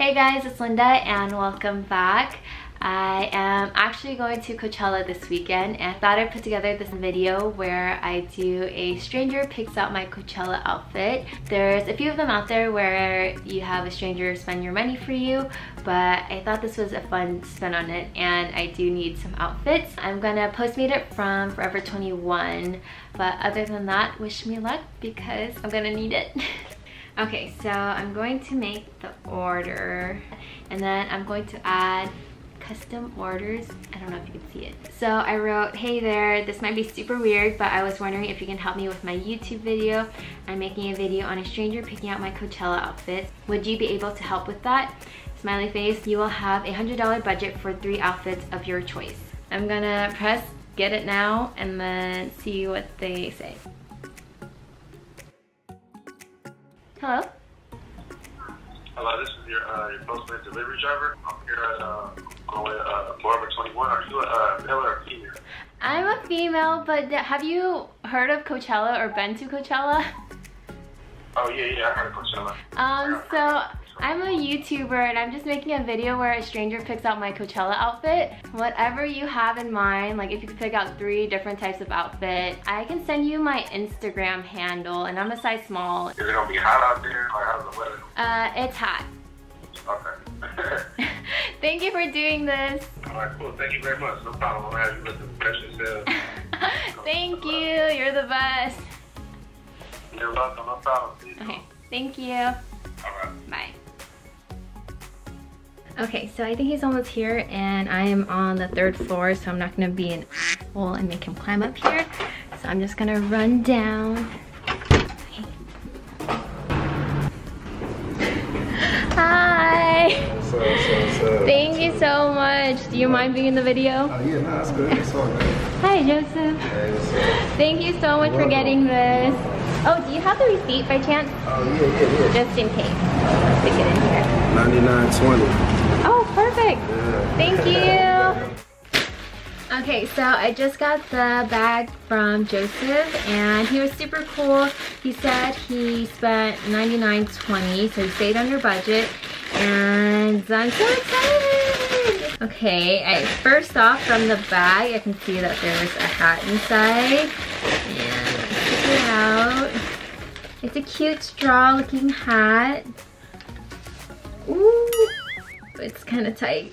Hey guys, it's Linda and welcome back. I am actually going to Coachella this weekend and I thought I'd put together this video where I do a stranger picks out my Coachella outfit. There's a few of them out there where you have a stranger spend your money for you, but I thought this was a fun spin on it and I do need some outfits. I'm gonna postmate it from Forever 21, but other than that, wish me luck because I'm gonna need it. Okay, so I'm going to make the order and then I'm going to add custom orders. I don't know if you can see it. So I wrote, hey there, this might be super weird, but I was wondering if you can help me with my YouTube video. I'm making a video on a stranger picking out my Coachella outfit. Would you be able to help with that? Smiley face. You will have a $100 budget for 3 outfits of your choice. I'm gonna press get it now and then see what they say. Hello? Hello, this is your postmates delivery driver. I'm here at on Forever 21. Are you a male or a female? I'm a female, but have you heard of Coachella or been to Coachella? Oh yeah, I heard of Coachella. So I'm a YouTuber and I'm just making a video where a stranger picks out my Coachella outfit. Whatever you have in mind, like if you could pick out 3 different types of outfit, I can send you my Instagram handle and I'm a size small. Is it gonna be hot out there or how's the weather? It's hot. Okay. Thank you for doing this. Alright, cool. Thank you very much. No problem. I'm gonna have you with the precious yourself. Thank you. You're the best. You're welcome. No problem. Okay. Thank you. Alright. Bye. Okay, so I think he's almost here and I am on the 3rd floor, so I'm not gonna be an asshole and make him climb up here. So I'm just gonna run down. Okay. Hi! What's up? Thank you so much. Do you mind being in the video? Oh yeah, no, that's good. It's all good. Hi, Joseph. Hey, what's up? Thank you so much for getting this. Oh, do you have the receipt by chance? Oh yeah. Just in case. Stick it in here. $99.20. Oh, perfect. Yeah. Thank you. Okay, so I just got the bag from Joseph and he was super cool. He said he spent $99.20, so he stayed under budget and I'm so excited. Okay, first off from the bag, I can see that there's a hat inside and let's check it out. It's a cute straw looking hat. Ooh, it's kind of tight.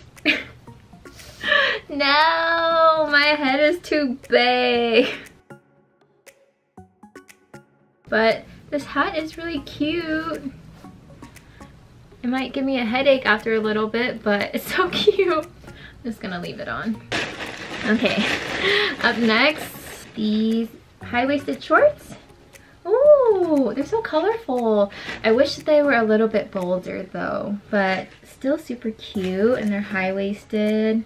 No, my head is too big. But this hat is really cute. It might give me a headache after a little bit, but it's so cute. I'm just gonna leave it on. Okay, up next, these high-waisted shorts. Ooh, they're so colorful. I wish they were a little bit bolder though, but still super cute and they're high-waisted.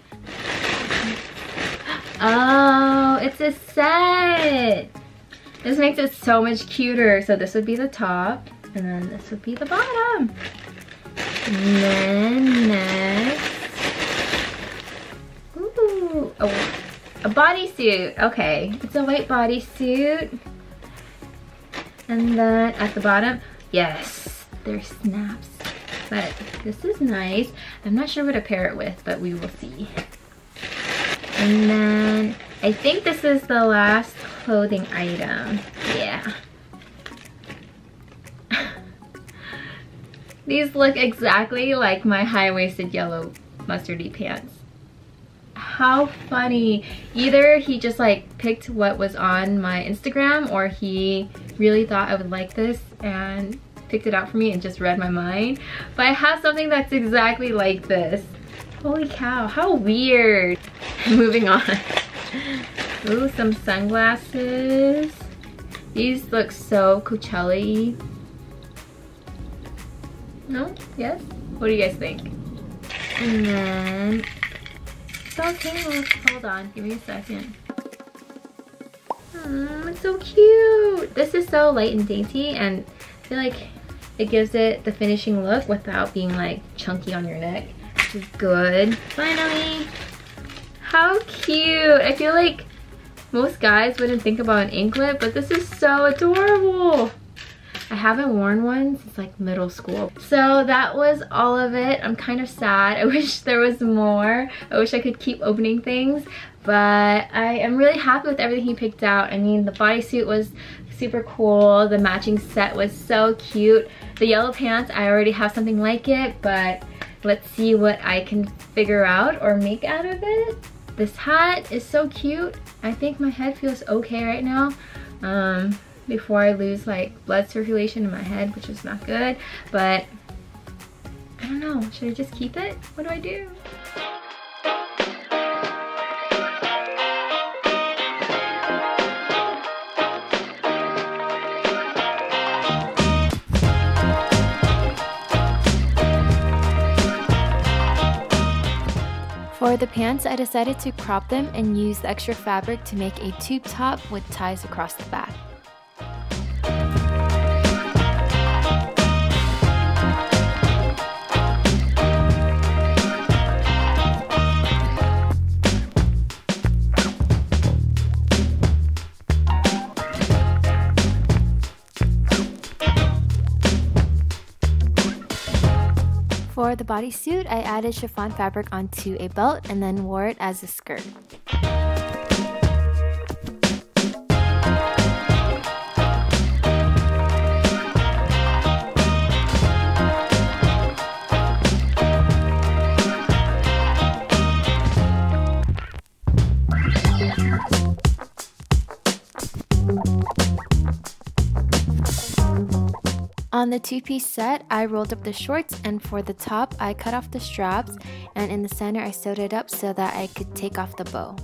Oh, it's a set. This makes it so much cuter. So this would be the top and then this would be the bottom. And then next, ooh, oh, a bodysuit. Okay, it's a white bodysuit. And then at the bottom, yes, there's snaps. But this is nice. I'm not sure what to pair it with, but we will see. And then I think this is the last clothing item. Yeah. These look exactly like my high-waisted yellow mustardy pants. How funny. Either he just like picked what was on my Instagram or he really thought I would like this and picked it out for me and just read my mind. But I have something that's exactly like this. Holy cow, how weird. Moving on. Ooh, some sunglasses. These look so Coachella-y. No? Yes? What do you guys think? And then don't tingle. Hold on, give me a second. It's so cute. This is so light and dainty and I feel like it gives it the finishing look without being like chunky on your neck, which is good. Finally, how cute. I feel like most guys wouldn't think about an anklet, but this is so adorable. I haven't worn one since like middle school. So that was all of it. I'm kind of sad. I wish there was more. I wish I could keep opening things, but I am really happy with everything he picked out. I mean, the bodysuit was super cool. The matching set was so cute. The yellow pants, I already have something like it, but let's see what I can figure out or make out of it. This hat is so cute. I think my head feels okay right now. Before I lose like blood circulation in my head, which is not good, but I don't know, should I just keep it? What do I do? For the pants, I decided to crop them and use the extra fabric to make a tube top with ties across the back. For the bodysuit, I added chiffon fabric onto a belt and then wore it as a skirt. On the two-piece set, I rolled up the shorts, and for the top, I cut off the straps, and in the center, I sewed it up so that I could take off the bow.